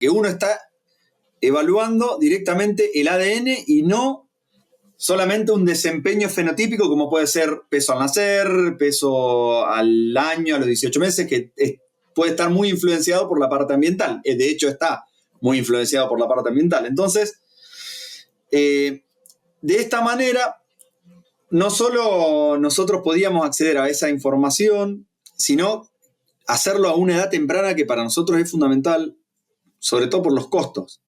que uno está evaluando directamente el ADN y no solamente un desempeño fenotípico como puede ser peso al nacer, peso al año, a los 18 meses, que puede estar muy influenciado por la parte ambiental. De hecho, está muy influenciado por la parte ambiental. Entonces, de esta manera, no solo nosotros podíamos acceder a esa información, sino hacerlo a una edad temprana que para nosotros es fundamental, sobre todo por los costos.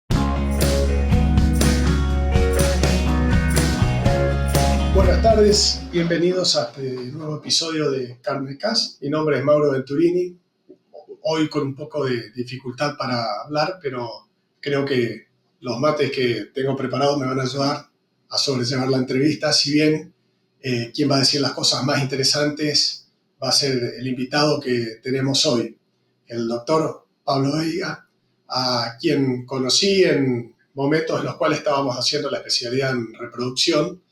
Buenas tardes, bienvenidos a este nuevo episodio de Carnecast. Mi nombre es Mauro Venturini, hoy con un poco de dificultad para hablar, pero creo que los mates que tengo preparados me van a ayudar a sobrellevar la entrevista. Si bien quien va a decir las cosas más interesantes va a ser el invitado que tenemos hoy, el doctor Pablo Veiga, a quien conocí en momentos en los cuales estábamos haciendo la especialidad en reproducción.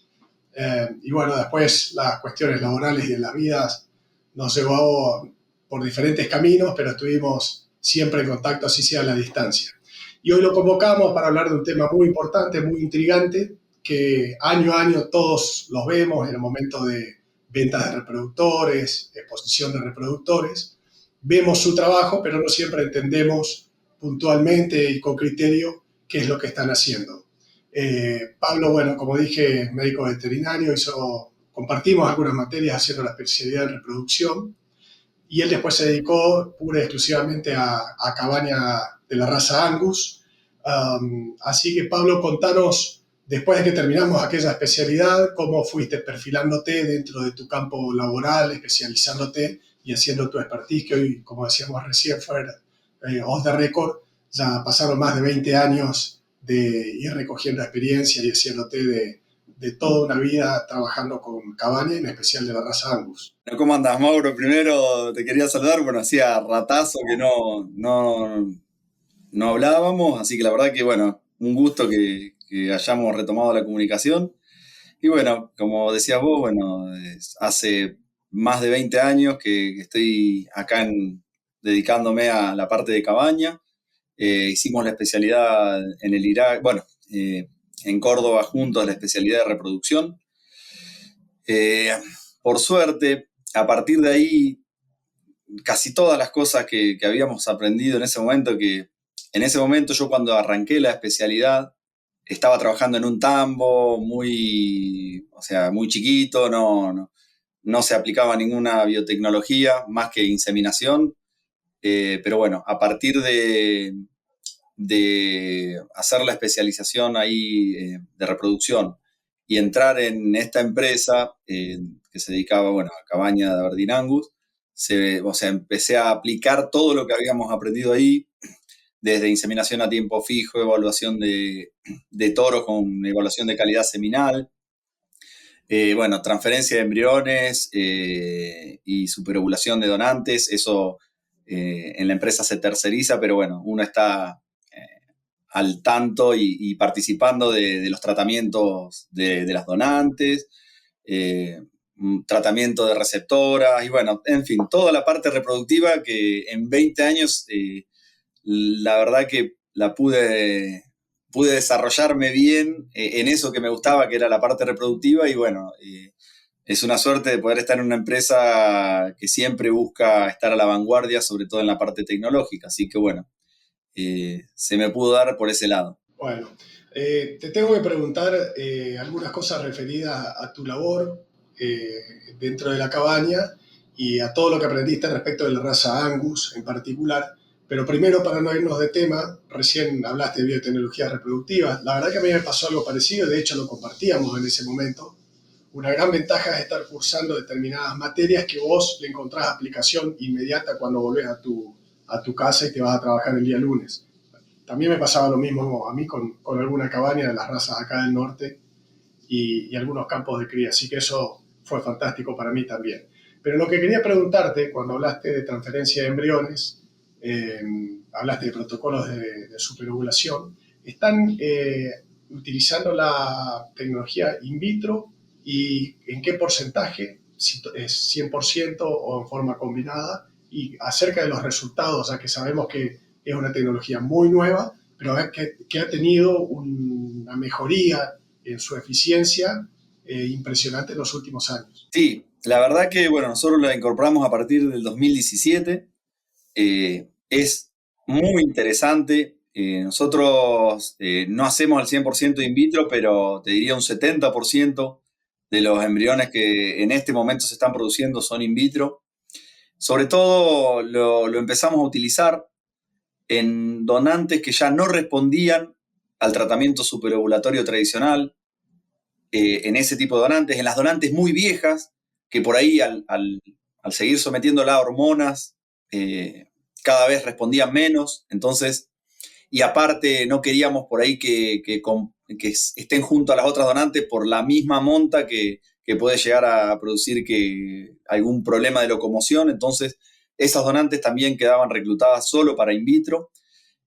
Y bueno, después las cuestiones laborales y de las vidas nos llevó por diferentes caminos, pero estuvimos siempre en contacto, así sea a la distancia. Y hoy lo convocamos para hablar de un tema muy importante, muy intrigante, que año a año todos los vemos en el momento de ventas de reproductores, exposición de reproductores. Vemos su trabajo, pero no siempre entendemos puntualmente y con criterio qué es lo que están haciendo. Pablo, bueno, como dije, médico veterinario, compartimos algunas materias haciendo la especialidad en reproducción, y él después se dedicó pura y exclusivamente a cabaña de la raza Angus. Así que, Pablo, contanos, después de que terminamos aquella especialidad, cómo fuiste perfilándote dentro de tu campo laboral, especializándote y haciendo tu expertise, que hoy, como decíamos recién, fue off the record. Ya pasaron más de 20 años de ir recogiendo experiencia y haciéndote de toda una vida trabajando con cabaña, en especial de la raza Angus. ¿Cómo andás, Mauro? Primero te quería saludar. Bueno, hacía ratazo que no hablábamos, así que la verdad que, bueno, un gusto que hayamos retomado la comunicación. Y bueno, como decías vos, bueno, hace más de 20 años que estoy acá dedicándome a la parte de cabaña. Hicimos la especialidad en el Irak, bueno, en Córdoba junto a la especialidad de reproducción. Por suerte, a partir de ahí, casi todas las cosas que habíamos aprendido en ese momento yo cuando arranqué la especialidad estaba trabajando en un tambo muy chiquito, no se aplicaba ninguna biotecnología más que inseminación. Pero bueno, a partir de hacer la especialización ahí de reproducción y entrar en esta empresa que se dedicaba, bueno, a cabaña de Aberdeen Angus, empecé a aplicar todo lo que habíamos aprendido ahí, desde inseminación a tiempo fijo, evaluación de toros con evaluación de calidad seminal, transferencia de embriones y superovulación de donantes. Eso en la empresa se terceriza, pero bueno, uno está al tanto y participando de los tratamientos de las donantes, tratamiento de receptoras y bueno, en fin, toda la parte reproductiva que en 20 años la verdad que la pude desarrollarme bien en eso que me gustaba, que era la parte reproductiva. Y bueno, es una suerte de poder estar en una empresa que siempre busca estar a la vanguardia, sobre todo en la parte tecnológica. Así que bueno, se me pudo dar por ese lado. Bueno, te tengo que preguntar algunas cosas referidas a tu labor dentro de la cabaña y a todo lo que aprendiste respecto de la raza Angus en particular. Pero primero, para no irnos de tema, recién hablaste de biotecnología reproductiva. La verdad que a mí me pasó algo parecido, de hecho lo compartíamos en ese momento. Una gran ventaja es estar cursando determinadas materias que vos le encontrás aplicación inmediata cuando volvés a tu casa y te vas a trabajar el día lunes. También me pasaba lo mismo a mí con alguna cabaña de las razas acá del norte y algunos campos de cría, así que eso fue fantástico para mí también. Pero lo que quería preguntarte, cuando hablaste de transferencia de embriones, hablaste de protocolos de superovulación, ¿están utilizando la tecnología in vitro y en qué porcentaje, si es 100% o en forma combinada? Y acerca de los resultados, ya que sabemos que es una tecnología muy nueva, pero que ha tenido una mejoría en su eficiencia impresionante en los últimos años. Sí, la verdad que, bueno, nosotros la incorporamos a partir del 2017. Es muy interesante. Nosotros no hacemos el 100% in vitro, pero te diría un 70% de los embriones que en este momento se están produciendo son in vitro. Sobre todo lo empezamos a utilizar en donantes que ya no respondían al tratamiento superovulatorio tradicional, en ese tipo de donantes, en las donantes muy viejas, que por ahí al seguir sometiéndola a hormonas, cada vez respondían menos. Entonces, y aparte no queríamos por ahí que estén junto a las otras donantes por la misma monta que puede llegar a producir algún problema de locomoción. Entonces, esas donantes también quedaban reclutadas solo para in vitro.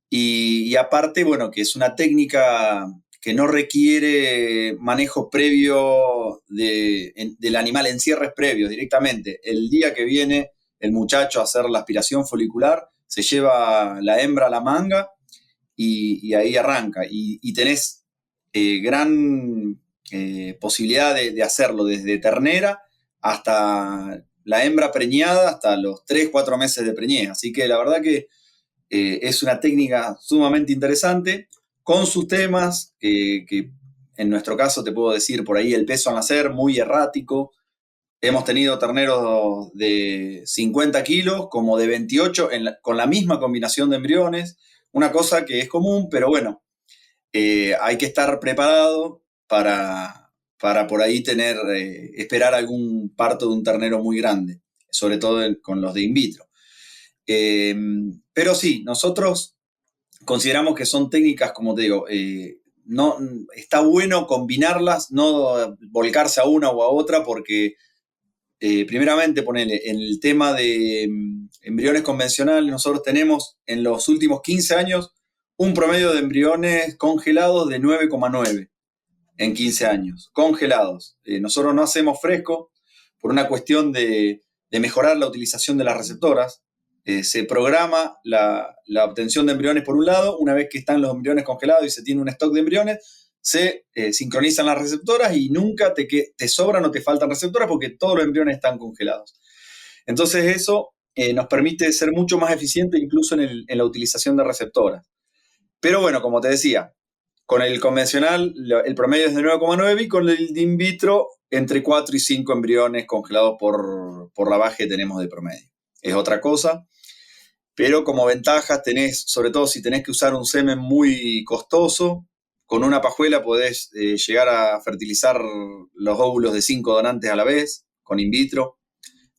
Y aparte, bueno, que es una técnica que no requiere manejo previo del animal en cierres previos directamente. El día que viene el muchacho a hacer la aspiración folicular, se lleva la hembra a la manga y ahí arranca. Y tenés gran posibilidad de hacerlo desde ternera hasta la hembra preñada, hasta los 3-4 meses de preñez. Así que la verdad que es una técnica sumamente interesante, con sus temas, que en nuestro caso te puedo decir por ahí el peso al nacer muy errático. Hemos tenido terneros de 50 kilos como de 28 con la misma combinación de embriones, una cosa que es común, pero bueno, hay que estar preparado para por ahí esperar algún parto de un ternero muy grande, sobre todo con los de in vitro. Pero sí, nosotros consideramos que son técnicas, como te digo, no, está bueno combinarlas, no volcarse a una o a otra, porque primeramente, ponele, en el tema de embriones convencionales, nosotros tenemos en los últimos 15 años un promedio de embriones congelados de 9,9 en 15 años, congelados. Nosotros no hacemos fresco por una cuestión de mejorar la utilización de las receptoras. Se programa la obtención de embriones por un lado. Una vez que están los embriones congelados y se tiene un stock de embriones, se sincronizan las receptoras y nunca te sobran o te faltan receptoras porque todos los embriones están congelados. Entonces eso nos permite ser mucho más eficiente incluso en la utilización de receptoras. Pero bueno, como te decía, con el convencional el promedio es de 9,9 y con el in vitro entre 4 y 5 embriones congelados por la baja que tenemos de promedio. Es otra cosa, pero como ventajas tenés, sobre todo si tenés que usar un semen muy costoso, con una pajuela podés llegar a fertilizar los óvulos de 5 donantes a la vez, con in vitro.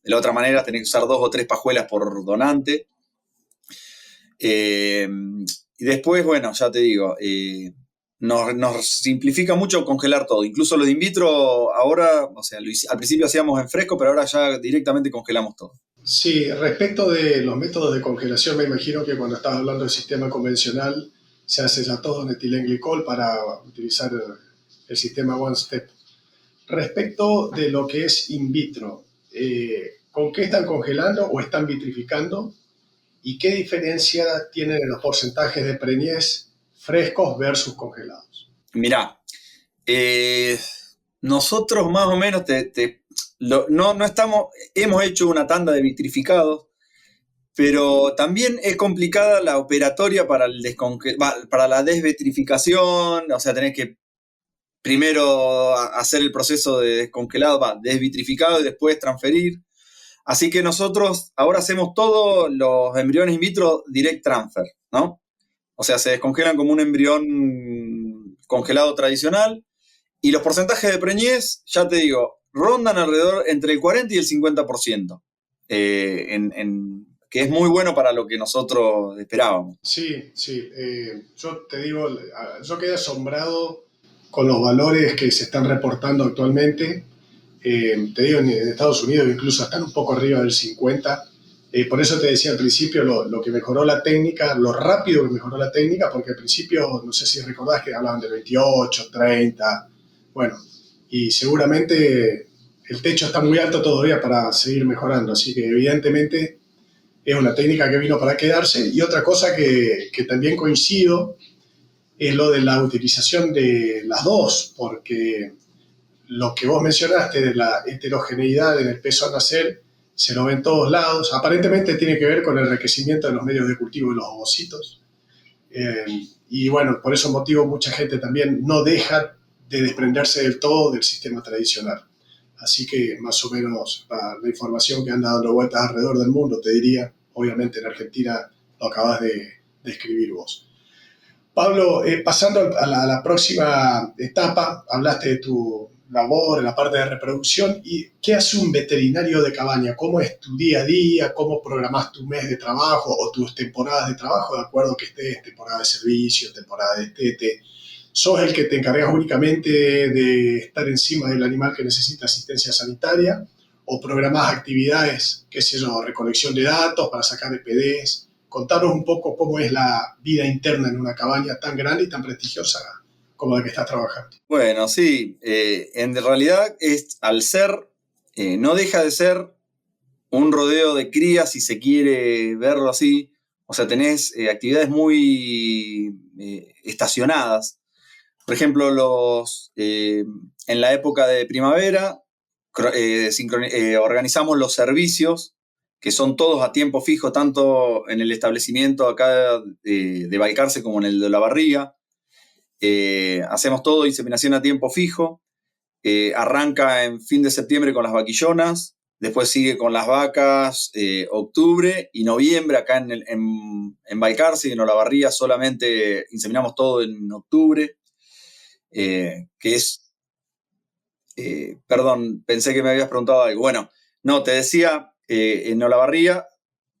De la otra manera tenés que usar 2 o 3 pajuelas por donante. Y después, bueno, ya te digo, nos simplifica mucho congelar todo. Incluso lo de in vitro ahora, o sea, al principio hacíamos en fresco, pero ahora ya directamente congelamos todo. Sí, respecto de los métodos de congelación, me imagino que cuando estás hablando del sistema convencional se hace ya todo en etilenglicol para utilizar el sistema One Step. Respecto de lo que es in vitro, ¿con qué están congelando o están vitrificando? ¿Y qué diferencia tienen en los porcentajes de preñez frescos versus congelados? Mirá, nosotros más o menos no estamos, hemos hecho una tanda de vitrificados, pero también es complicada la operatoria para la desvitrificación. O sea, tenés que primero hacer el proceso de descongelado, desvitrificado y después transferir. Así que nosotros ahora hacemos todos los embriones in vitro direct transfer, ¿no? O sea, se descongelan como un embrión congelado tradicional y los porcentajes de preñez, ya te digo, rondan alrededor entre el 40 y el 50%, que es muy bueno para lo que nosotros esperábamos. Sí, sí. Yo te digo, yo quedé asombrado con los valores que se están reportando actualmente. Te digo, en Estados Unidos incluso están un poco arriba del 50%. Por eso te decía al principio lo que mejoró la técnica, lo rápido que mejoró la técnica, porque al principio, no sé si recordás que hablaban de 28, 30, bueno, y seguramente el techo está muy alto todavía para seguir mejorando, así que evidentemente es una técnica que vino para quedarse. Y otra cosa que también coincido es lo de la utilización de las dos, porque lo que vos mencionaste de la heterogeneidad en el peso al nacer se lo ve en todos lados. Aparentemente tiene que ver con el enriquecimiento de los medios de cultivo de los ovocitos. Eh, y bueno, por ese motivo mucha gente también no deja de desprenderse del todo del sistema tradicional. Así que más o menos la información que anda dando vueltas alrededor del mundo, te diría, obviamente en Argentina lo acabas de escribir vos. Pablo, pasando a la próxima etapa, hablaste de tu labor en la parte de reproducción y ¿qué hace un veterinario de cabaña? ¿Cómo es tu día a día? ¿Cómo programás tu mes de trabajo o tus temporadas de trabajo? De acuerdo que estés temporada de servicio, temporada de tete. ¿Sos el que te encargas únicamente de estar encima del animal que necesita asistencia sanitaria? ¿O programás actividades, qué sé yo, recolección de datos para sacar EPDs? Contanos un poco cómo es la vida interna en una cabaña tan grande y tan prestigiosa como la que estás trabajando. Bueno, sí, en realidad no deja de ser un rodeo de crías, si se quiere verlo así. O sea, tenés actividades muy estacionadas. Por ejemplo, en la época de primavera organizamos los servicios, que son todos a tiempo fijo, tanto en el establecimiento acá de Balcarce como en el de Olavarría. Hacemos todo inseminación a tiempo fijo. Arranca en fin de septiembre con las vaquillonas, después sigue con las vacas octubre y noviembre. Acá en Balcarce y en Olavarría solamente inseminamos todo en octubre, que es... perdón, pensé que me habías preguntado algo. Bueno, no, te decía, en Olavarría,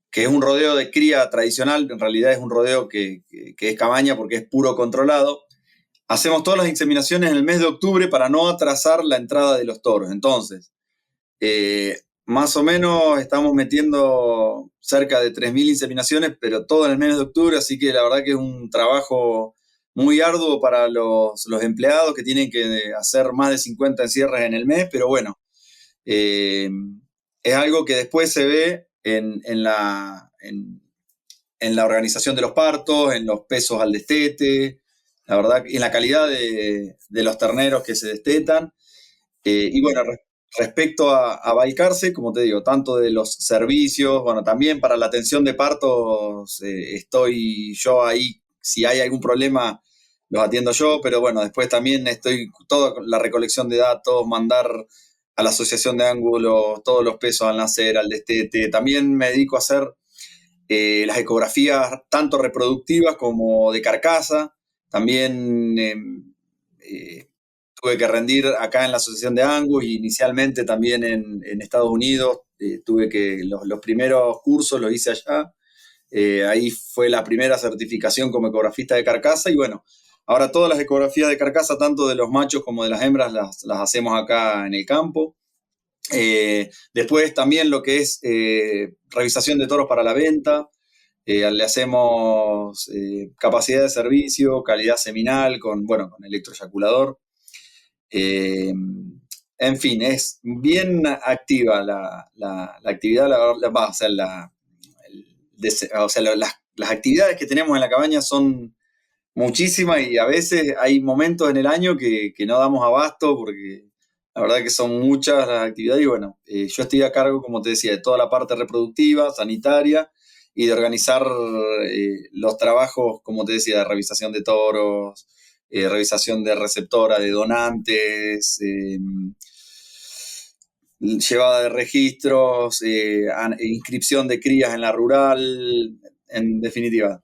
que es un rodeo de cría tradicional, en realidad es un rodeo que es cabaña porque es puro controlado. Hacemos todas las inseminaciones en el mes de octubre para no atrasar la entrada de los toros. Entonces, más o menos estamos metiendo cerca de 3.000 inseminaciones, pero todo en el mes de octubre, así que la verdad que es un trabajo muy arduo para los empleados que tienen que hacer más de 50 encierres en el mes, pero bueno, es algo que después se ve en la organización de los partos, en los pesos al destete, la verdad, en la calidad de los terneros que se destetan. Y bueno, respecto a Balcarce, como te digo, tanto de los servicios, bueno, también para la atención de partos estoy yo ahí, si hay algún problema los atiendo yo, pero bueno, después también estoy toda la recolección de datos, mandar a la asociación de ángulos todos los pesos al nacer, al destete. También me dedico a hacer las ecografías tanto reproductivas como de carcasa. También tuve que rendir acá en la Asociación de Angus y inicialmente también en Estados Unidos. Tuve que los primeros cursos los hice allá. Ahí fue la primera certificación como ecografista de carcasa y bueno, ahora todas las ecografías de carcasa, tanto de los machos como de las hembras, las hacemos acá en el campo. Después también lo que es revisación de toros para la venta. Le hacemos capacidad de servicio, calidad seminal con electroeyaculador. En fin, es bien activa la actividad, las actividades que tenemos en la cabaña son muchísimas y a veces hay momentos en el año que no damos abasto porque la verdad que son muchas las actividades y bueno, yo estoy a cargo, como te decía, de toda la parte reproductiva, sanitaria y de organizar los trabajos, como te decía, de revisación de toros, revisación de receptora, de donantes, llevada de registros, inscripción de crías en la rural, en definitiva,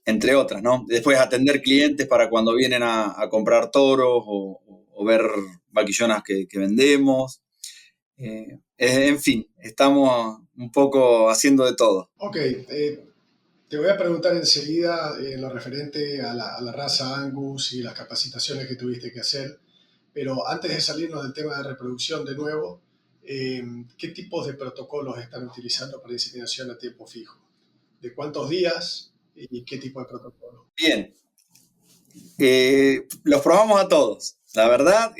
entre otras, ¿no? Después atender clientes para cuando vienen a comprar toros o ver vaquillonas que vendemos. En fin, estamos un poco haciendo de todo. Ok, te voy a preguntar enseguida lo referente a la raza Angus y las capacitaciones que tuviste que hacer, pero antes de salirnos del tema de reproducción de nuevo, ¿qué tipos de protocolos están utilizando para inseminación a tiempo fijo? ¿De cuántos días y qué tipo de protocolo? Bien, los probamos a todos. La verdad,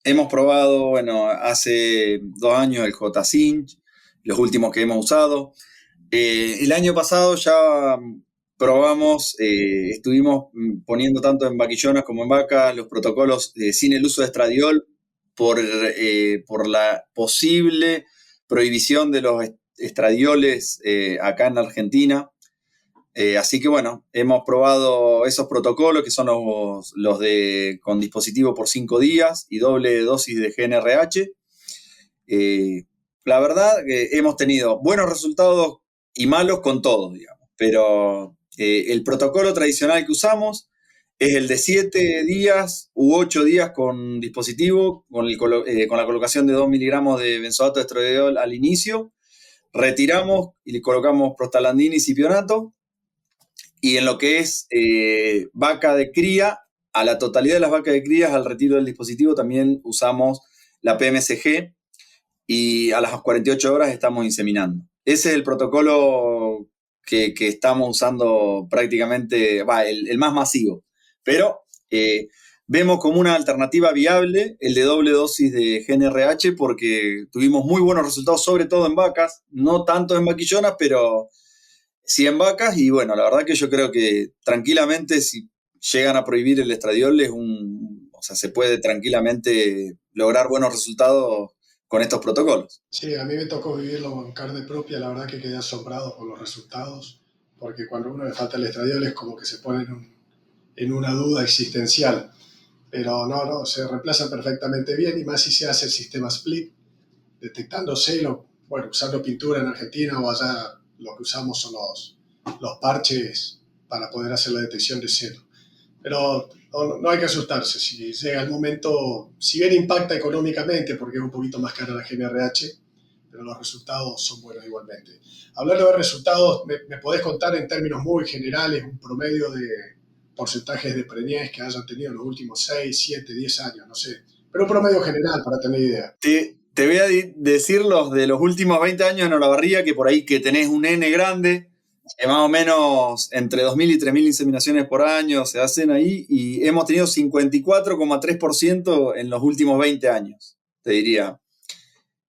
hemos probado, bueno, hace 2 años el J-Cinch, los últimos que hemos usado. El año pasado ya probamos, estuvimos poniendo tanto en vaquillonas como en vacas los protocolos sin el uso de estradiol por la posible prohibición de los estradioles acá en Argentina. Así que bueno, hemos probado esos protocolos que son los de con dispositivo por 5 días y doble dosis de GnRH. La verdad que hemos tenido buenos resultados y malos con todos, digamos. Pero el protocolo tradicional que usamos es el de 7 días u 8 días con dispositivo, con la colocación de 2 miligramos de benzoato de estradiol al inicio. Retiramos y le colocamos prostaglandina y cipionato. Y en lo que es vaca de cría, a la totalidad de las vacas de crías, al retiro del dispositivo, también usamos la PMCG y a las 48 horas estamos inseminando. Ese es el protocolo que estamos usando prácticamente, el más masivo. Pero vemos como una alternativa viable el de doble dosis de GnRH porque tuvimos muy buenos resultados, sobre todo en vacas, no tanto en vaquillonas, pero sí en vacas. Y bueno, la verdad que yo creo que tranquilamente si llegan a prohibir el estradiol o sea, se puede tranquilamente lograr buenos resultados con estos protocolos. Sí, a mí me tocó vivirlo en carne propia, la verdad que quedé asombrado con los resultados, porque cuando a uno le falta el estradiol es como que se pone en una duda existencial. Pero no, se reemplazan perfectamente bien y más si se hace el sistema split, detectando celo, bueno, usando pintura en Argentina o allá lo que usamos son los parches para poder hacer la detección de celo. Pero no hay que asustarse, si llega el momento, si bien impacta económicamente porque es un poquito más cara la GnRH, pero los resultados son buenos igualmente. Hablando de resultados, ¿me podés contar en términos muy generales un promedio de porcentajes de preñez que hayan tenido en los últimos 6, 7, 10 años? No sé, pero un promedio general para tener idea. Te voy a decir los de los últimos 20 años en Olavarría, que por ahí que tenés un N grande, que más o menos entre 2.000 y 3.000 inseminaciones por año se hacen ahí, y hemos tenido 54,3% en los últimos 20 años, te diría.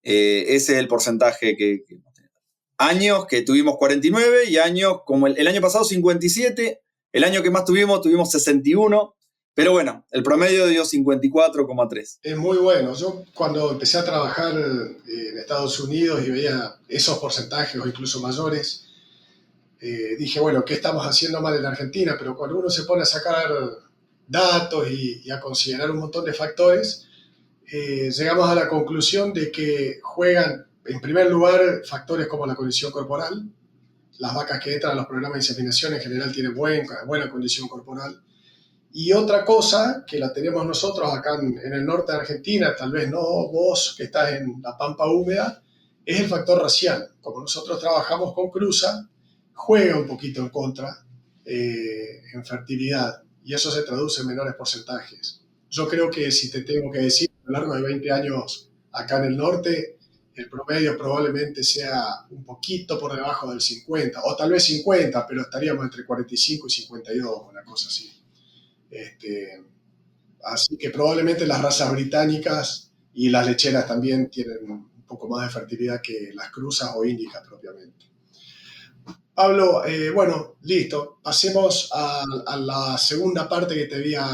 Ese es el porcentaje que años que tuvimos 49 y años como el año pasado 57, el año que más tuvimos 61, pero bueno, el promedio dio 54,3. Es muy bueno. Yo cuando empecé a trabajar en Estados Unidos y veía esos porcentajes o incluso mayores, dije, bueno, ¿qué estamos haciendo mal en Argentina? Pero cuando uno se pone a sacar datos y a considerar un montón de factores, llegamos a la conclusión de que juegan, en primer lugar, factores como la condición corporal. Las vacas que entran a los programas de inseminación en general tienen buena condición corporal. Y otra cosa que la tenemos nosotros acá en el norte de Argentina, tal vez no vos que estás en la pampa húmeda, es el factor racial. Como nosotros trabajamos con cruza, juega un poquito en contra en fertilidad y eso se traduce en menores porcentajes. Yo creo que si te tengo que decir, a lo largo de 20 años acá en el norte, el promedio probablemente sea un poquito por debajo del 50, o tal vez 50, pero estaríamos entre 45 y 52, una cosa así. Este, Así que probablemente las razas británicas y las lecheras también tienen un poco más de fertilidad que las cruzas o índicas propiamente. Pablo, bueno, listo. Pasemos a la segunda parte que te había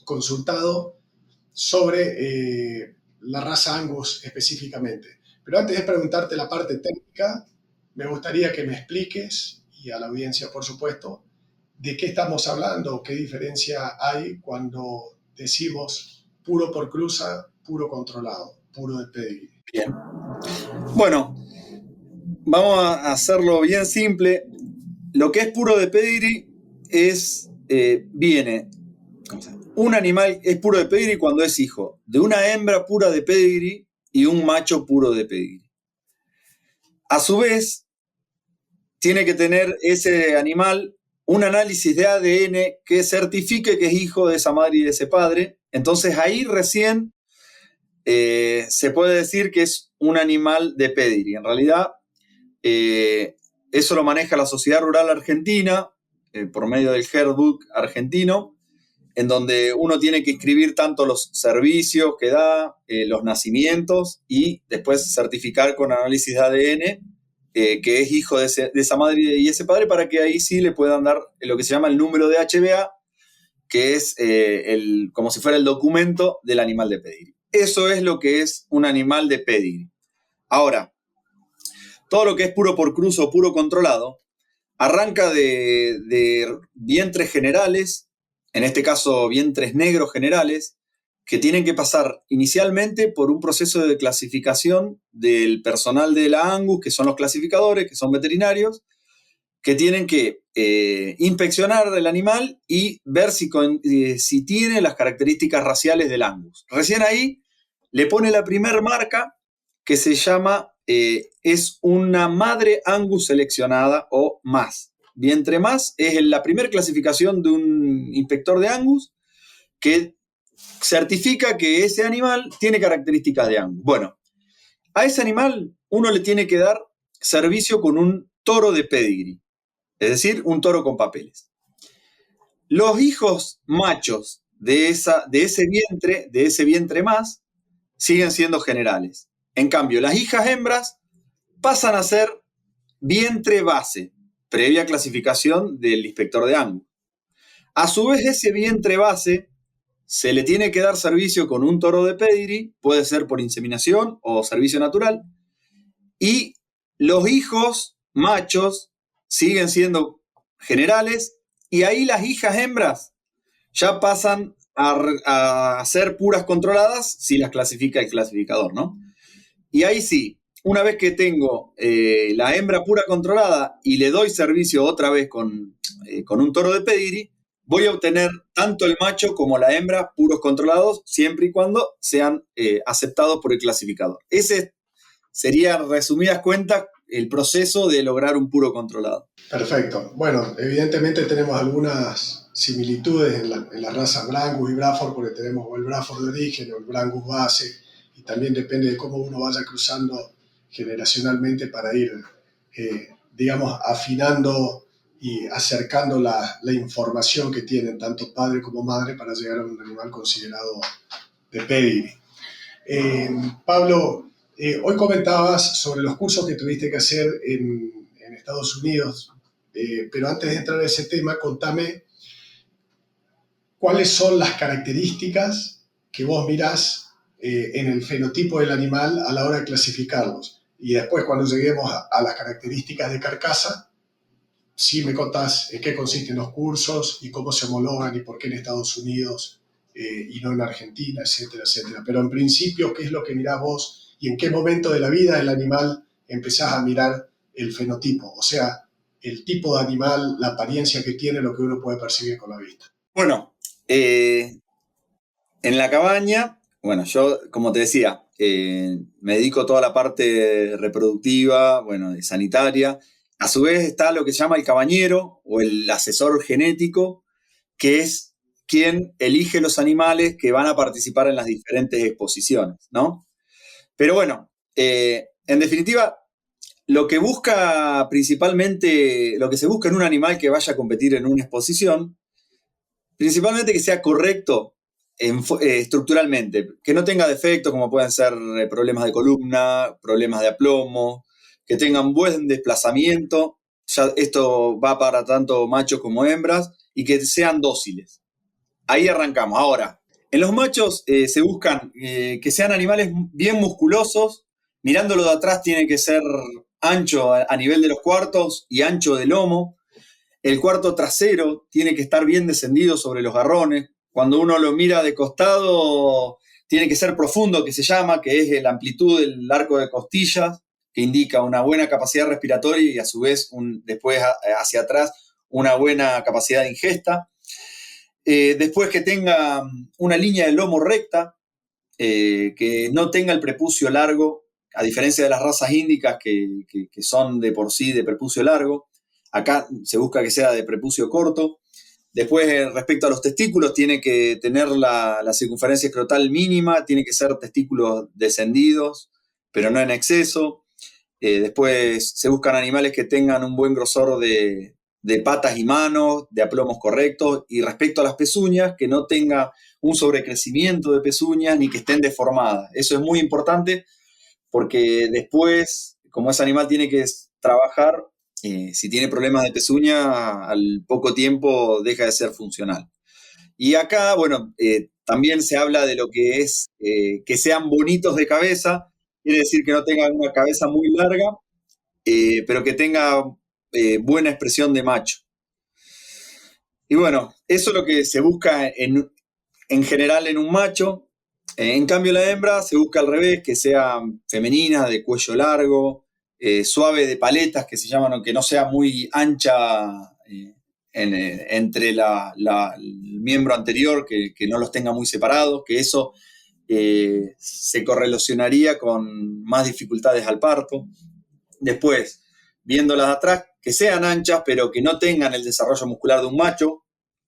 consultado sobre la raza Angus específicamente. Pero antes de preguntarte la parte técnica, me gustaría que me expliques, y a la audiencia por supuesto, de qué estamos hablando, qué diferencia hay cuando decimos puro por cruza, puro controlado, puro de pedigree. Bien. Bueno, vamos a hacerlo bien simple. Lo que es puro de pedigree viene, un animal es puro de pedigree cuando es hijo de una hembra pura de pedigree y un macho puro de pedigree. A su vez, tiene que tener ese animal un análisis de ADN que certifique que es hijo de esa madre y de ese padre. Entonces ahí recién se puede decir que es un animal de pedigree. En realidad, eso lo maneja la Sociedad Rural Argentina por medio del Herdbook argentino, en donde uno tiene que inscribir tanto los servicios que da, los nacimientos y después certificar con análisis de ADN que es hijo de esa madre y ese padre, para que ahí sí le puedan dar lo que se llama el número de HBA, que es como si fuera el documento del animal de pedigrí. Eso es lo que es un animal de pedigrí. Ahora, todo lo que es puro por cruz o puro controlado, arranca de vientres generales, en este caso vientres negros generales, que tienen que pasar inicialmente por un proceso de clasificación del personal de la Angus, que son los clasificadores, que son veterinarios, que tienen que inspeccionar el animal y ver si tiene las características raciales del Angus. Recién ahí le pone la primer marca, que se llama, es una madre Angus seleccionada o más. Vientre más es la primera clasificación de un inspector de Angus que certifica que ese animal tiene características de Angus. Bueno, a ese animal uno le tiene que dar servicio con un toro de pedigree, es decir, un toro con papeles. Los hijos machos de ese vientre más, siguen siendo generales. En cambio, las hijas hembras pasan a ser vientre base, previa clasificación del inspector de Angus. A su vez, ese vientre base se le tiene que dar servicio con un toro de pedigree, puede ser por inseminación o servicio natural, y los hijos machos siguen siendo generales, y ahí las hijas hembras ya pasan a ser puras controladas si las clasifica el clasificador, ¿no? Y ahí sí, una vez que tengo la hembra pura controlada y le doy servicio otra vez con un toro de pedigree, voy a obtener tanto el macho como la hembra puros controlados, siempre y cuando sean aceptados por el clasificador. Ese sería, resumidas cuentas, el proceso de lograr un puro controlado. Perfecto. Bueno, evidentemente tenemos algunas similitudes en la raza Brangus y Braford, porque tenemos o el Braford de origen o el Brangus base, y también depende de cómo uno vaya cruzando generacionalmente para ir, digamos, afinando y acercando la información que tienen tanto padre como madre para llegar a un animal considerado de pedigree. Pablo, hoy comentabas sobre los cursos que tuviste que hacer en Estados Unidos, pero antes de entrar a ese tema, contame cuáles son las características que vos mirás en el fenotipo del animal a la hora de clasificarlos. Y después, cuando lleguemos a las características de carcasa, sí me contás en qué consisten los cursos y cómo se homologan y por qué en Estados Unidos y no en Argentina, etcétera, etcétera. Pero en principio, ¿qué es lo que mirás vos y en qué momento de la vida del animal empezás a mirar el fenotipo? O sea, el tipo de animal, la apariencia que tiene, lo que uno puede percibir con la vista. Bueno, en la cabaña, bueno, yo, como te decía, me dedico a toda la parte reproductiva, bueno, de sanitaria. A su vez está lo que se llama el cabañero o el asesor genético, que es quien elige los animales que van a participar en las diferentes exposiciones, ¿no? Pero bueno, en definitiva, lo que busca principalmente, lo que se busca en un animal que vaya a competir en una exposición, principalmente que sea correcto estructuralmente, que no tenga defectos como pueden ser problemas de columna, problemas de aplomo, que tengan buen desplazamiento, ya esto va para tanto machos como hembras, y que sean dóciles. Ahí arrancamos. Ahora, en los machos se buscan que sean animales bien musculosos, mirándolo de atrás tiene que ser ancho a nivel de los cuartos y ancho de lomo. El cuarto trasero tiene que estar bien descendido sobre los garrones. Cuando uno lo mira de costado, tiene que ser profundo, que se llama, que es la amplitud del arco de costillas, que indica una buena capacidad respiratoria y a su vez, después hacia atrás, una buena capacidad de ingesta. Después que tenga una línea de lomo recta, que no tenga el prepucio largo, a diferencia de las razas índicas que son de por sí de prepucio largo. Acá se busca que sea de prepucio corto. Después, respecto a los testículos, tiene que tener la circunferencia escrotal mínima, tiene que ser testículos descendidos, pero no en exceso. Después se buscan animales que tengan un buen grosor de patas y manos, de aplomos correctos, y respecto a las pezuñas, que no tenga un sobrecrecimiento de pezuñas ni que estén deformadas. Eso es muy importante porque después, como ese animal tiene que trabajar. Si tiene problemas de pezuña, al poco tiempo deja de ser funcional. Y acá, bueno, también se habla de lo que es que sean bonitos de cabeza, quiere decir que no tengan una cabeza muy larga, pero que tenga buena expresión de macho. Y bueno, eso es lo que se busca en general en un macho. En cambio, la hembra se busca al revés, que sea femenina, de cuello largo, suave de paletas, que se llaman, aunque no sea muy ancha entre el miembro anterior, que no los tenga muy separados, que eso se correlacionaría con más dificultades al parto. Después, viéndolas de atrás, que sean anchas, pero que no tengan el desarrollo muscular de un macho.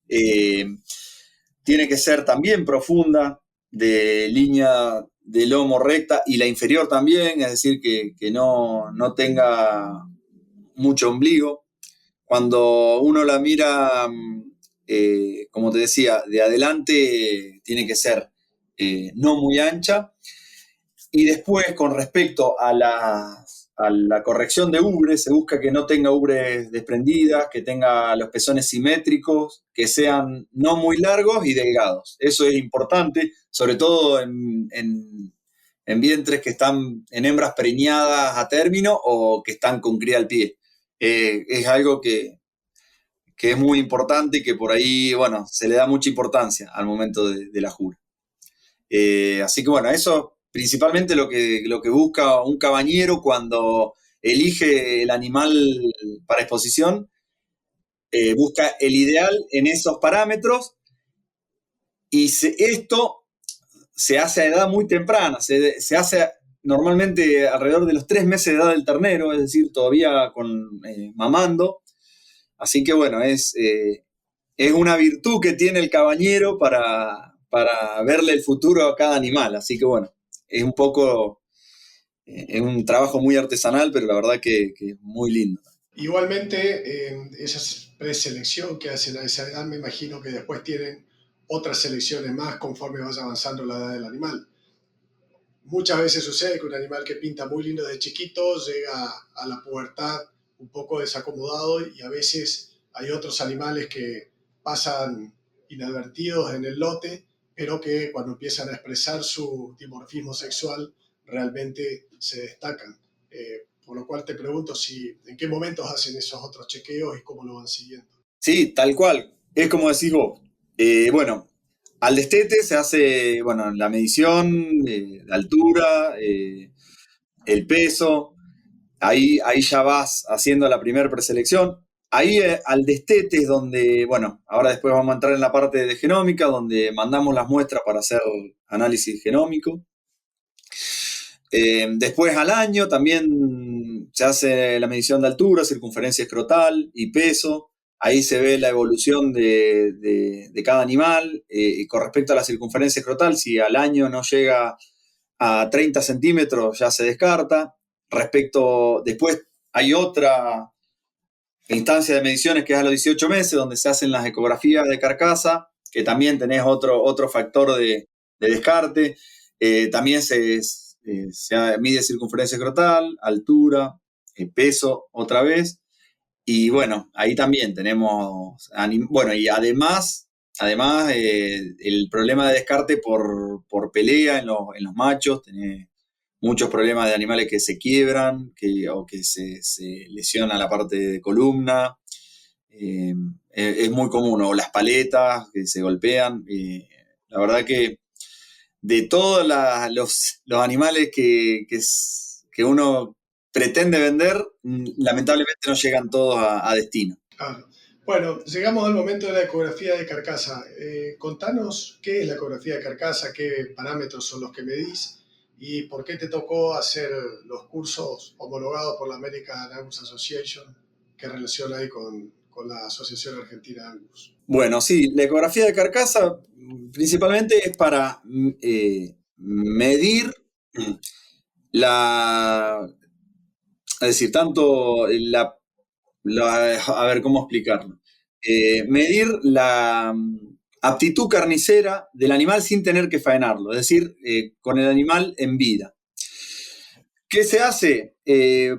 Tiene que ser también profunda, de línea de lomo recta, y la inferior también, es decir, que no tenga mucho ombligo. Cuando uno la mira, como te decía, de adelante tiene que ser no muy ancha. Y después, con respecto a la corrección de ubres, se busca que no tenga ubres desprendidas, que tenga los pezones simétricos, que sean no muy largos y delgados. Eso es importante, sobre todo en vientres que están en hembras preñadas a término o que están con cría al pie. Es algo que es muy importante y que por ahí, bueno, se le da mucha importancia al momento de la jura. Así que bueno, eso principalmente lo que busca un cabañero cuando elige el animal para exposición, busca el ideal en esos parámetros, y esto se hace a edad muy temprana, se hace normalmente alrededor de los 3 meses de edad del ternero, es decir, todavía mamando. Así que bueno, es una virtud que tiene el cabañero para verle el futuro a cada animal. Así que bueno, es un poco, es un trabajo muy artesanal, pero la verdad que es muy lindo. Igualmente, esa preselección que hacen a esa edad, me imagino que después tienen otras selecciones más conforme vaya avanzando la edad del animal. Muchas veces sucede que un animal que pinta muy lindo de chiquito llega a la pubertad un poco desacomodado, y a veces hay otros animales que pasan inadvertidos en el lote, pero que cuando empiezan a expresar su dimorfismo sexual realmente se destacan. Por lo cual te pregunto en qué momentos hacen esos otros chequeos y cómo lo van siguiendo. Sí, tal cual. Es como decís vos. Bueno, al destete se hace, bueno, la medición, la altura, el peso. Ahí ya vas haciendo la primera preselección. Ahí al destete es donde, bueno, ahora después vamos a entrar en la parte de genómica, donde mandamos las muestras para hacer análisis genómico. Después al año también se hace la medición de altura, circunferencia escrotal y peso. Ahí se ve la evolución de cada animal. Con respecto a la circunferencia escrotal, si al año no llega a 30 centímetros ya se descarta. Después hay otra instancia de mediciones que es a los 18 meses, donde se hacen las ecografías de carcasa, que también tenés otro factor de descarte. También se mide circunferencia escrotal, altura, peso otra vez. Y bueno, ahí también tenemos, bueno, y además el problema de descarte por pelea en los machos. Tenés muchos problemas de animales que se quiebran, o que se lesiona la parte de columna. Es muy común, o las paletas que se golpean. La verdad que de todos los animales que uno pretende vender, lamentablemente no llegan todos a destino. Claro. Bueno, llegamos al momento de la ecografía de carcasa. Contanos qué es la ecografía de carcasa, qué parámetros son los que medís y por qué te tocó hacer los cursos homologados por la American Angus Association, que relaciona ahí con la Asociación Argentina Angus. Bueno, sí, la ecografía de carcasa principalmente es para medir es decir, tanto a ver cómo explicarlo. Medir la aptitud carnicera del animal sin tener que faenarlo, es decir, con el animal en vida. ¿Qué se hace?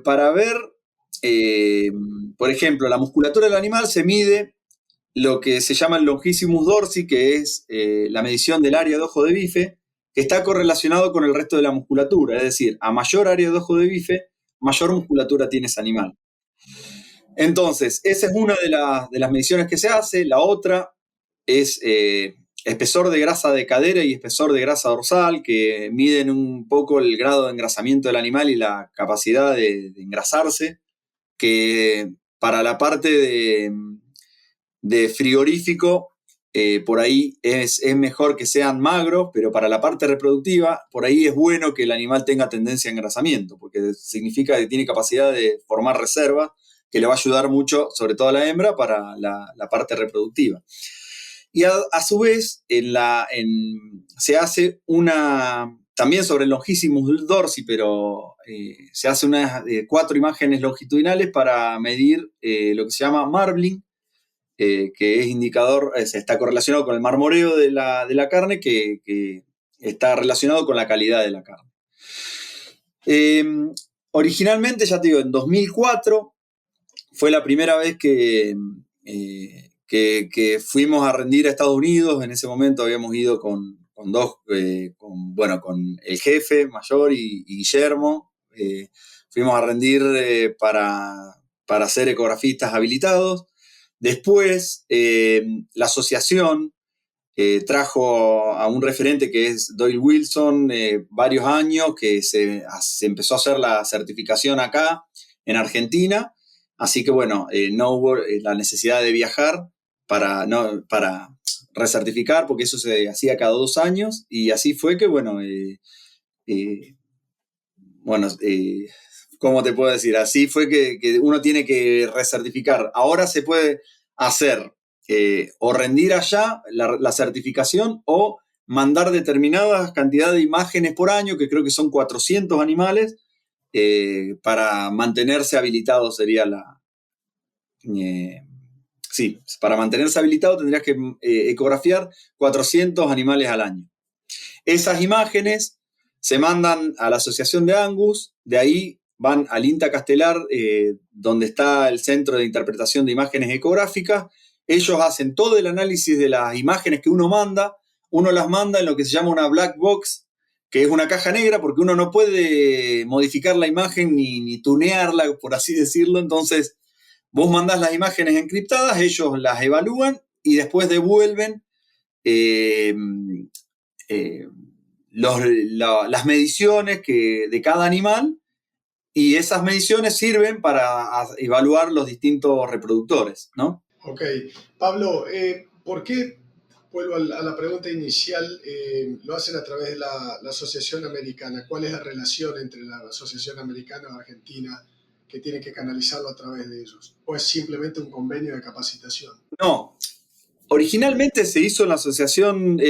Para ver por ejemplo, la musculatura del animal se mide lo que se llama el longissimus dorsi, que es la medición del área de ojo de bife, que está correlacionado con el resto de la musculatura. Es decir, a mayor área de ojo de bife, mayor musculatura tiene ese animal. Entonces, esa es una de las mediciones que se hace. La otra es espesor de grasa de cadera y espesor de grasa dorsal, que miden un poco el grado de engrasamiento del animal y la capacidad de engrasarse, que para la parte de frigorífico, por ahí es mejor que sean magros, pero para la parte reproductiva, por ahí es bueno que el animal tenga tendencia a engrasamiento, porque significa que tiene capacidad de formar reserva, que le va a ayudar mucho, sobre todo a la hembra, para la parte reproductiva. Y a su vez, se hace también sobre el longissimus dorsi, pero se hace unas 4 imágenes longitudinales para medir lo que se llama marbling, que es indicador, está correlacionado con el marmoreo de la carne, que está relacionado con la calidad de la carne. Originalmente, ya te digo, en 2004 fue la primera vez que fuimos a rendir a Estados Unidos. En ese momento habíamos ido con el jefe mayor y Guillermo. Fuimos a rendir para ser ecografistas habilitados. Después, la asociación trajo a un referente que es Doyle Wilson, varios años, que se empezó a hacer la certificación acá, en Argentina. Así que bueno, no hubo la necesidad de viajar para recertificar, porque eso se hacía cada 2 años, y así fue que, ¿cómo te puedo decir? Así fue que uno tiene que recertificar. Ahora se puede hacer o rendir allá la certificación o mandar determinadas cantidades de imágenes por año, que creo que son 400 animales, para mantenerse habilitado sería sí, para mantenerse habilitado tendrías que ecografiar 400 animales al año. Esas imágenes se mandan a la Asociación de Angus, de ahí van al INTA Castelar, donde está el Centro de Interpretación de Imágenes Ecográficas. Ellos hacen todo el análisis de las imágenes que uno manda. Uno las manda en lo que se llama una black box, que es una caja negra, porque uno no puede modificar la imagen ni tunearla, por así decirlo. Entonces, vos mandás las imágenes encriptadas, ellos las evalúan y después devuelven las mediciones de cada animal, y esas mediciones sirven para evaluar los distintos reproductores, ¿no? Ok. Pablo, ¿por qué, vuelvo a la pregunta inicial, lo hacen a través de la Asociación Americana? ¿Cuál es la relación entre la Asociación Americana y Argentina que tiene que canalizarlo a través de ellos? ¿O es simplemente un convenio de capacitación? No. Originalmente se hizo en la asociación,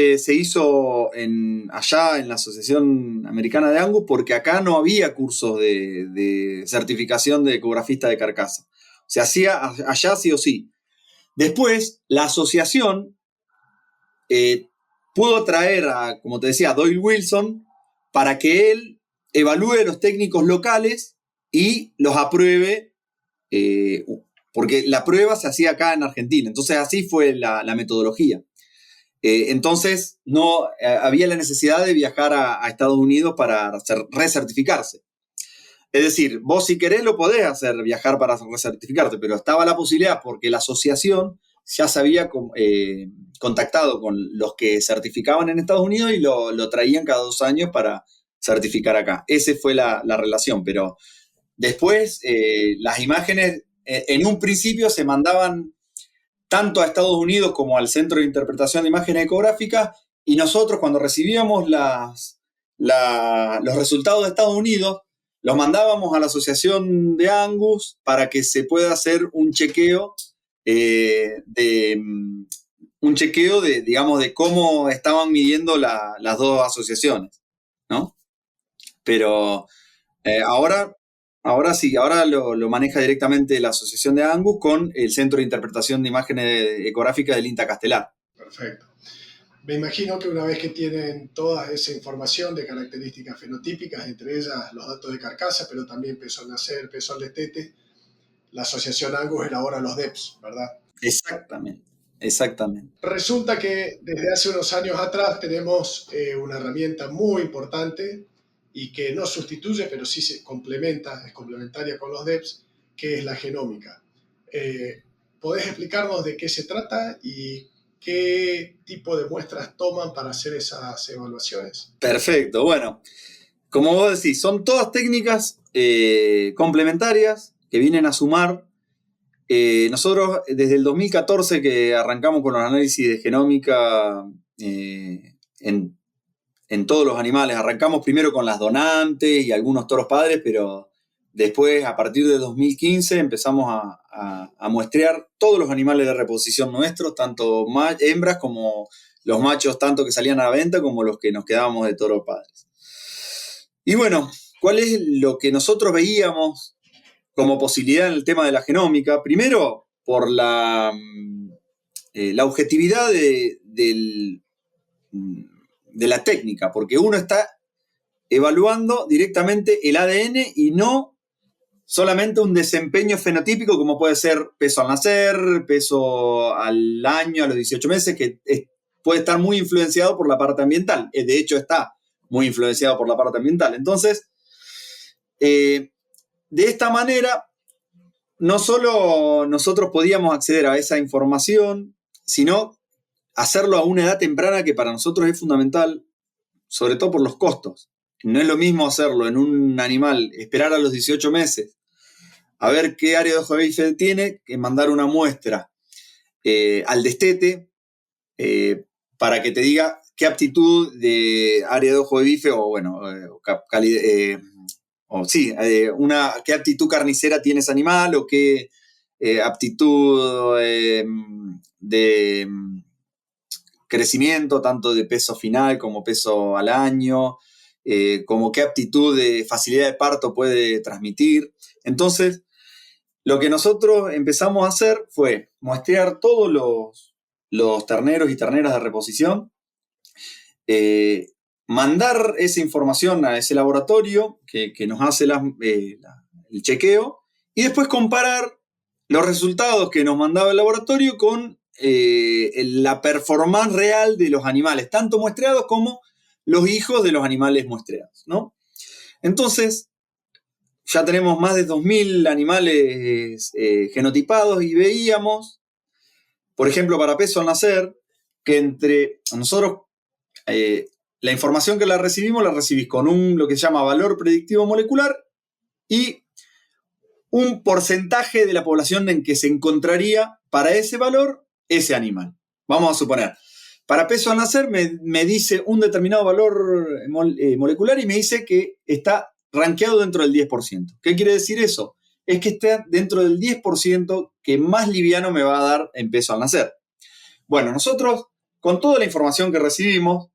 allá en la Asociación Americana de Angus, porque acá no había cursos de certificación de ecografista de carcasa. Se hacía allá sí o sí. Después, la asociación pudo traer como te decía, a Doyle Wilson, para que él evalúe los técnicos locales y los apruebe, porque la prueba se hacía acá en Argentina. Entonces así fue la metodología. Entonces no había la necesidad de viajar a Estados Unidos para recertificarse. Es decir, vos si querés lo podés hacer, viajar para recertificarte, pero estaba la posibilidad porque la asociación ya se había contactado con los que certificaban en Estados Unidos y lo traían cada 2 años para certificar acá. Esa fue la relación, pero después las imágenes en un principio se mandaban tanto a Estados Unidos como al Centro de Interpretación de Imágenes Ecográficas, y nosotros cuando recibíamos los resultados de Estados Unidos, los mandábamos a la Asociación de Angus para que se pueda hacer un chequeo digamos, de cómo estaban midiendo las dos asociaciones, ¿no? Pero ahora sí, ahora lo maneja directamente la Asociación de Angus con el Centro de Interpretación de Imágenes Ecográficas del INTA Castelar. Perfecto. Me imagino que una vez que tienen toda esa información de características fenotípicas, entre ellas los datos de carcasa, pero también peso al nacer, peso al destete, la asociación Angus elabora los DEPs, ¿verdad? Exactamente, exactamente. Resulta que desde hace unos años atrás tenemos una herramienta muy importante y que no sustituye, pero sí se complementa, es complementaria con los DEPs, que es la genómica. ¿Podés explicarnos de qué se trata y qué tipo de muestras toman para hacer esas evaluaciones? Perfecto, bueno, como vos decís, son todas técnicas complementarias que vienen a sumar. Nosotros desde el 2014 que arrancamos con los análisis de genómica en todos los animales, arrancamos primero con las donantes y algunos toros padres, pero después a partir de 2015 empezamos a muestrear todos los animales de reposición nuestros, tanto hembras como los machos, tanto que salían a la venta como los que nos quedábamos de toros padres. Y bueno, ¿cuál es lo que nosotros veíamos como posibilidad en el tema de la genómica? Primero, por la objetividad de la técnica, porque uno está evaluando directamente el ADN y no solamente un desempeño fenotípico como puede ser peso al nacer, peso al año, a los 18 meses, que puede estar muy influenciado por la parte ambiental. De hecho, está muy influenciado por la parte ambiental. Entonces, de esta manera, no solo nosotros podíamos acceder a esa información, sino hacerlo a una edad temprana que para nosotros es fundamental, sobre todo por los costos. No es lo mismo hacerlo en un animal, esperar a los 18 meses, a ver qué área de ojo de bife tiene, que mandar una muestra al destete para que te diga qué aptitud de área de ojo de bife o bueno, qué aptitud carnicera tiene ese animal o qué aptitud de crecimiento, tanto de peso final como peso al año, como qué aptitud de facilidad de parto puede transmitir. Entonces, lo que nosotros empezamos a hacer fue muestrear todos los terneros y terneras de reposición, mandar esa información a ese laboratorio que nos hace el chequeo y después comparar los resultados que nos mandaba el laboratorio con la performance real de los animales, tanto muestreados como los hijos de los animales muestreados, ¿no? Entonces, ya tenemos más de 2.000 animales genotipados y veíamos, por ejemplo, para peso al nacer, que entre nosotros, la información que la recibís con lo que se llama valor predictivo molecular y un porcentaje de la población en que se encontraría para ese valor ese animal. Vamos a suponer, para peso al nacer me dice un determinado valor molecular y me dice que está rankeado dentro del 10%. ¿Qué quiere decir eso? Es que está dentro del 10% que más liviano me va a dar en peso al nacer. Bueno, nosotros, con toda la información que recibimos,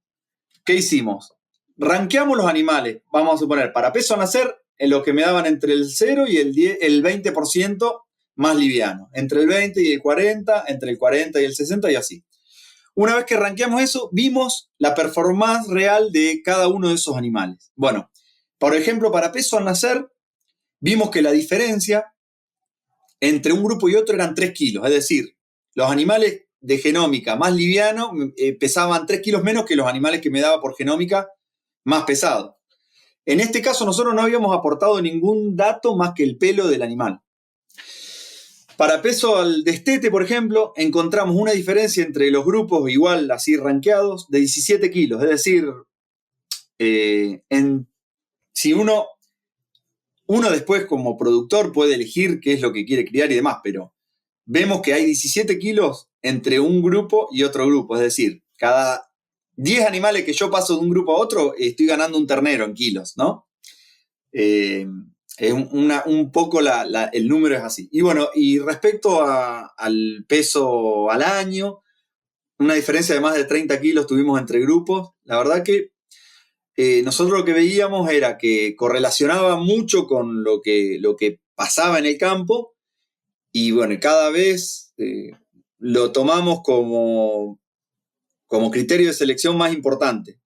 ¿qué hicimos? Rankeamos los animales, vamos a suponer, para peso al nacer, en lo que me daban entre el 0 y el 20% más liviano, entre el 20 y el 40, entre el 40 y el 60 y así. Una vez que rankeamos eso, vimos la performance real de cada uno de esos animales. Bueno, por ejemplo, para peso al nacer, vimos que la diferencia entre un grupo y otro eran 3 kilos, es decir, los animales de genómica más liviano pesaban 3 kilos menos que los animales que me daba por genómica más pesado. En este caso nosotros no habíamos aportado ningún dato más que el pelo del animal. Para peso al destete, por ejemplo, encontramos una diferencia entre los grupos igual así rankeados de 17 kilos. Es decir, si uno después como productor puede elegir qué es lo que quiere criar y demás, pero vemos que hay 17 kilos entre un grupo y otro grupo. Es decir, cada 10 animales que yo paso de un grupo a otro, estoy ganando un ternero en kilos, ¿no? Un poco el número es así. Y bueno, y respecto al peso al año, una diferencia de más de 30 kilos tuvimos entre grupos. La verdad que nosotros lo que veíamos era que correlacionaba mucho con lo que pasaba en el campo y bueno, cada vez lo tomamos como criterio de selección más importante.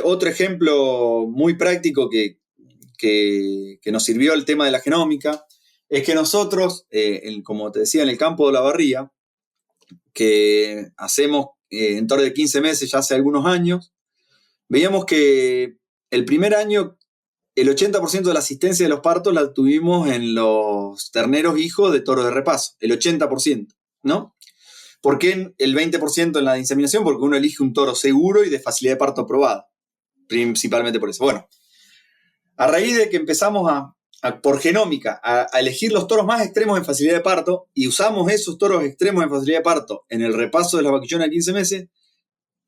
Otro ejemplo muy práctico que nos sirvió el tema de la genómica Es que nosotros, como te decía, en el campo de la barría, que hacemos en torno de 15 meses, ya hace algunos años, veíamos que el primer año el 80% de la asistencia de los partos la tuvimos en los terneros hijos de toros de repaso, el 80%, ¿no? ¿Por qué el 20% en la inseminación? Porque uno elige un toro seguro y de facilidad de parto aprobada, principalmente por eso. Bueno, a raíz de que empezamos por genómica, a elegir los toros más extremos en facilidad de parto y usamos esos toros extremos en facilidad de parto en el repaso de las vaquillonas de 15 meses,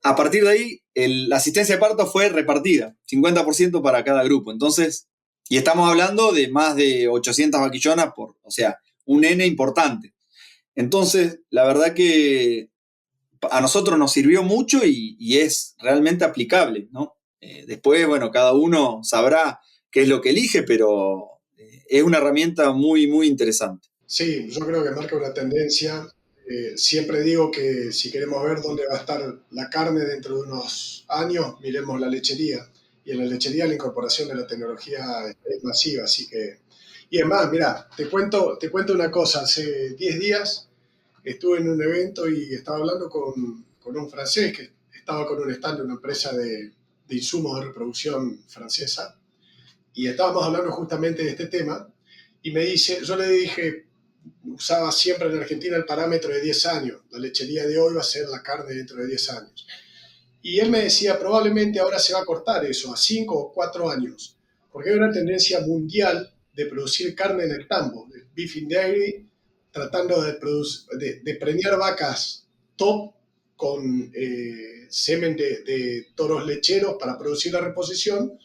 a partir de ahí la asistencia de parto fue repartida, 50% para cada grupo. Entonces, y estamos hablando de más de 800 vaquillonas, o sea, un N importante. Entonces, la verdad que a nosotros nos sirvió mucho y es realmente aplicable, ¿no? Después, bueno, cada uno sabrá qué es lo que elige, pero es una herramienta muy, muy interesante. Sí, yo creo que marca una tendencia. Siempre digo que si queremos ver dónde va a estar la carne dentro de unos años, miremos la lechería. Y en la lechería la incorporación de la tecnología es masiva, así que... Y es más, mira, te cuento una cosa. Hace 10 días estuve en un evento y estaba hablando con un francés que estaba con un stand de una empresa de insumos de reproducción francesa y estábamos hablando justamente de este tema y me dice, yo le dije, usaba siempre en Argentina el parámetro de 10 años, la lechería de hoy va a ser la carne dentro de 10 años. Y él me decía, probablemente ahora se va a cortar eso a 5 o 4 años, porque hay una tendencia mundial de producir carne en el tambo, de beef in dairy, tratando de preñar vacas top con semen de toros lecheros para producir la reposición,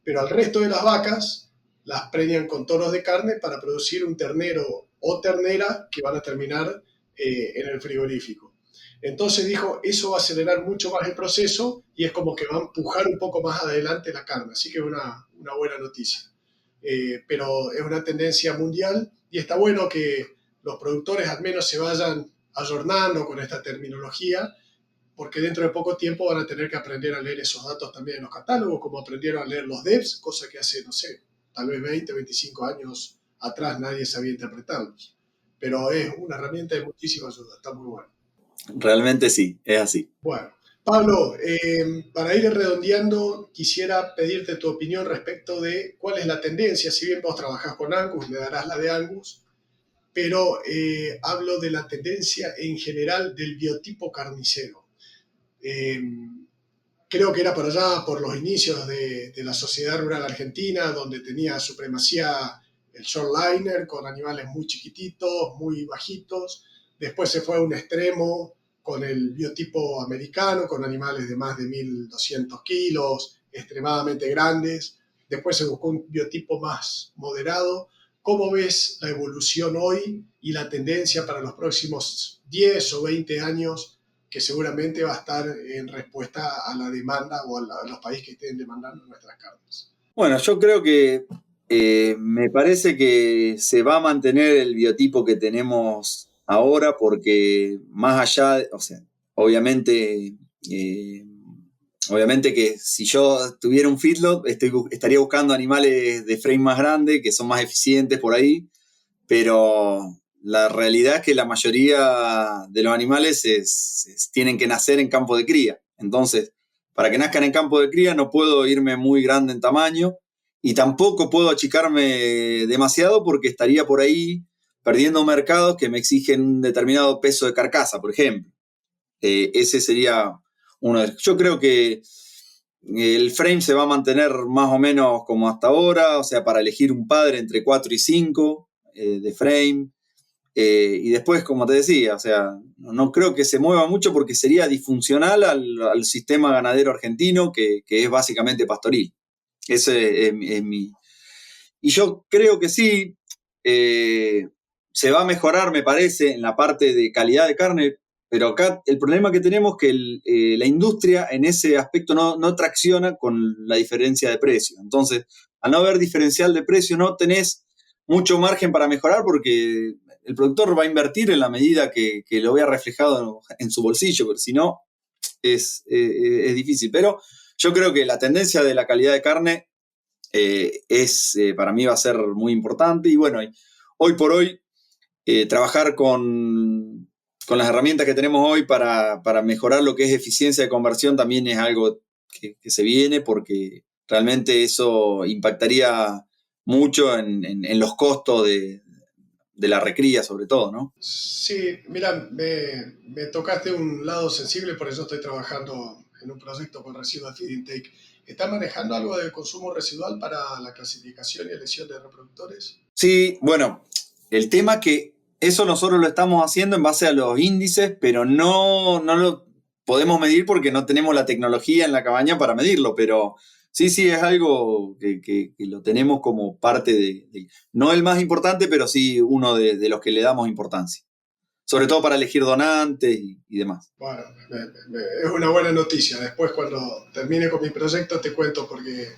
pero al resto de las vacas las preñan con toros de carne para producir un ternero o ternera que van a terminar en el frigorífico. Entonces dijo, eso va a acelerar mucho más el proceso y es como que va a empujar un poco más adelante la carne, así que es una buena noticia. Pero es una tendencia mundial y está bueno que los productores al menos se vayan ayornando con esta terminología porque dentro de poco tiempo van a tener que aprender a leer esos datos también en los catálogos, como aprendieron a leer los devs, cosa que hace, no sé, tal vez 20, 25 años atrás nadie sabía interpretarlos. Pero es una herramienta de muchísima ayuda, está muy bueno. Realmente sí, es así. Bueno, Pablo, para ir redondeando, quisiera pedirte tu opinión respecto de cuál es la tendencia. Si bien vos trabajás con Angus, me darás la de Angus, pero hablo de la tendencia en general del biotipo carnicero. Eh, Creo que era por allá, por los inicios de la sociedad rural argentina, donde tenía supremacía el shortliner con animales muy chiquititos, muy bajitos. Después se fue a un extremo con el biotipo americano, con animales de más de 1.200 kilos, extremadamente grandes. Después se buscó un biotipo más moderado. ¿Cómo ves la evolución hoy y la tendencia para los próximos 10 o 20 años que seguramente va a estar en respuesta a la demanda o a los países que estén demandando nuestras carnes? Bueno, yo creo que me parece que se va a mantener el biotipo que tenemos ahora porque más allá, o sea, obviamente, eh, obviamente que si yo tuviera un feedlot estaría buscando animales de frame más grande, que son más eficientes por ahí, pero la realidad es que la mayoría de los animales tienen que nacer en campo de cría. Entonces, para que nazcan en campo de cría no puedo irme muy grande en tamaño y tampoco puedo achicarme demasiado porque estaría por ahí perdiendo mercados que me exigen un determinado peso de carcasa, por ejemplo. Ese sería uno de... Yo creo que el frame se va a mantener más o menos como hasta ahora, o sea, para elegir un padre entre 4 y 5 de frame. Y después, como te decía, o sea, no creo que se mueva mucho porque sería disfuncional al sistema ganadero argentino, que es básicamente pastoril. Ese es mi... Y yo creo que sí, se va a mejorar, me parece, en la parte de calidad de carne, pero acá el problema que tenemos es que la industria en ese aspecto no tracciona con la diferencia de precio. Entonces, al no haber diferencial de precio, no tenés mucho margen para mejorar porque el productor va a invertir en la medida que lo vea reflejado en su bolsillo, pero si no, es difícil. Pero yo creo que la tendencia de la calidad de carne para mí va a ser muy importante. Y bueno, hoy por hoy, trabajar con las herramientas que tenemos hoy para mejorar lo que es eficiencia de conversión también es algo que se viene, porque realmente eso impactaría mucho en los costos de la recría, sobre todo, ¿no? Sí, mira, me tocaste un lado sensible, por eso estoy trabajando en un proyecto con Residual Feed Intake. ¿Estás manejando algo de consumo residual para la clasificación y elección de reproductores? Sí, bueno, el tema que eso nosotros lo estamos haciendo en base a los índices, pero no lo podemos medir porque no tenemos la tecnología en la cabaña para medirlo, pero sí, es algo que lo tenemos como parte no el más importante, pero sí uno de los que le damos importancia. Sobre todo para elegir donantes y demás. Bueno, es una buena noticia. Después, cuando termine con mi proyecto, te cuento, porque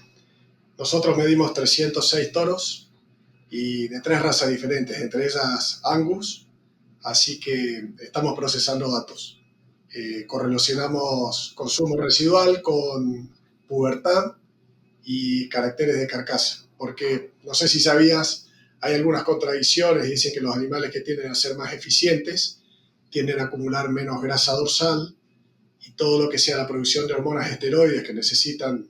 nosotros medimos 306 toros y de 3 razas diferentes, entre ellas Angus, así que estamos procesando datos. Correlacionamos consumo residual con pubertad y caracteres de carcasa, porque no sé si sabías, hay algunas contradicciones, dicen que los animales que tienden a ser más eficientes tienden a acumular menos grasa dorsal y todo lo que sea la producción de hormonas esteroides que necesitan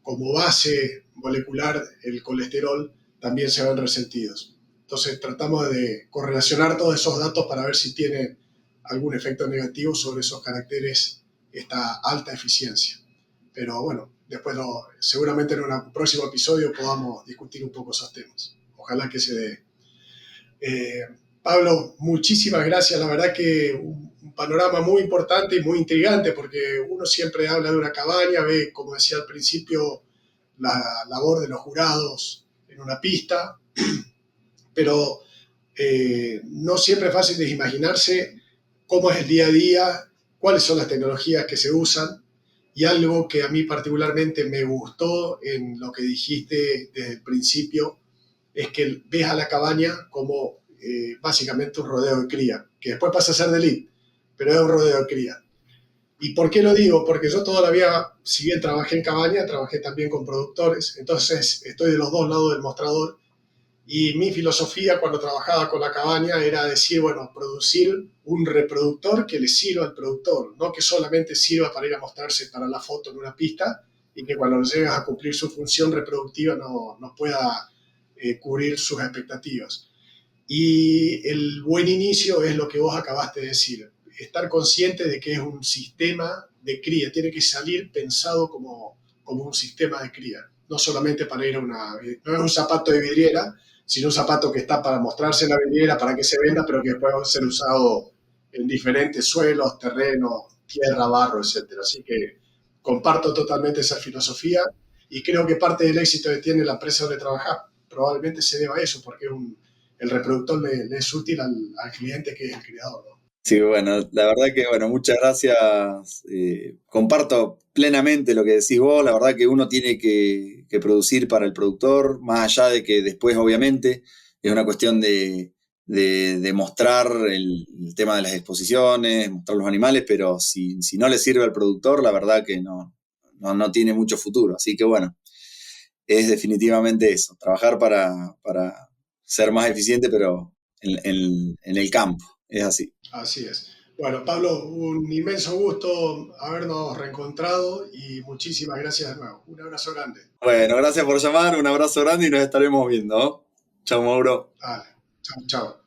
como base molecular el colesterol también se ven resentidos. Entonces tratamos de correlacionar todos esos datos para ver si tiene algún efecto negativo sobre esos caracteres, esta alta eficiencia. Pero bueno, después seguramente en un próximo episodio podamos discutir un poco esos temas. Ojalá que se dé. Eh, Pablo, muchísimas gracias. La verdad que un panorama muy importante y muy intrigante, porque uno siempre habla de una cabaña, ve, como decía al principio, la labor de los jurados en una pista, pero no siempre es fácil de imaginarse cómo es el día a día, cuáles son las tecnologías que se usan, y algo que a mí particularmente me gustó en lo que dijiste desde el principio es que ves a la cabaña como básicamente un rodeo de cría, que después pasa a ser de lead, pero es un rodeo de cría. ¿Y por qué lo digo? Porque yo toda la vida, si bien trabajé en cabaña, trabajé también con productores, entonces estoy de los dos lados del mostrador, y mi filosofía cuando trabajaba con la cabaña era decir, bueno, producir un reproductor que le sirva al productor, no que solamente sirva para ir a mostrarse para la foto en una pista y que cuando llegas a cumplir su función reproductiva no pueda cubrir sus expectativas. Y el buen inicio es lo que vos acabaste de decir, estar consciente de que es un sistema de cría, tiene que salir pensado como un sistema de cría, no solamente para ir a no es un zapato de vidriera, sino un zapato que está para mostrarse en la vidriera, para que se venda, pero que después va a ser usado en diferentes suelos, terrenos, tierra, barro, etcétera. Así que comparto totalmente esa filosofía y creo que parte del éxito que tiene la empresa donde trabajar probablemente se deba a eso, porque el reproductor le es útil al cliente que es el criador, ¿no? Sí, bueno, la verdad que, bueno, muchas gracias. Comparto plenamente lo que decís vos. La verdad que uno tiene que producir para el productor, más allá de que después, obviamente, es una cuestión de mostrar el tema de las exposiciones, mostrar los animales, pero si no le sirve al productor, la verdad que no tiene mucho futuro. Así que, bueno, es definitivamente eso, trabajar para ser más eficiente, pero en el campo. Es así. Así es. Bueno, Pablo, un inmenso gusto habernos reencontrado y muchísimas gracias de nuevo. Un abrazo grande. Bueno, gracias por llamar, un abrazo grande y nos estaremos viendo. Chao, Mauro. Dale, chao, chao.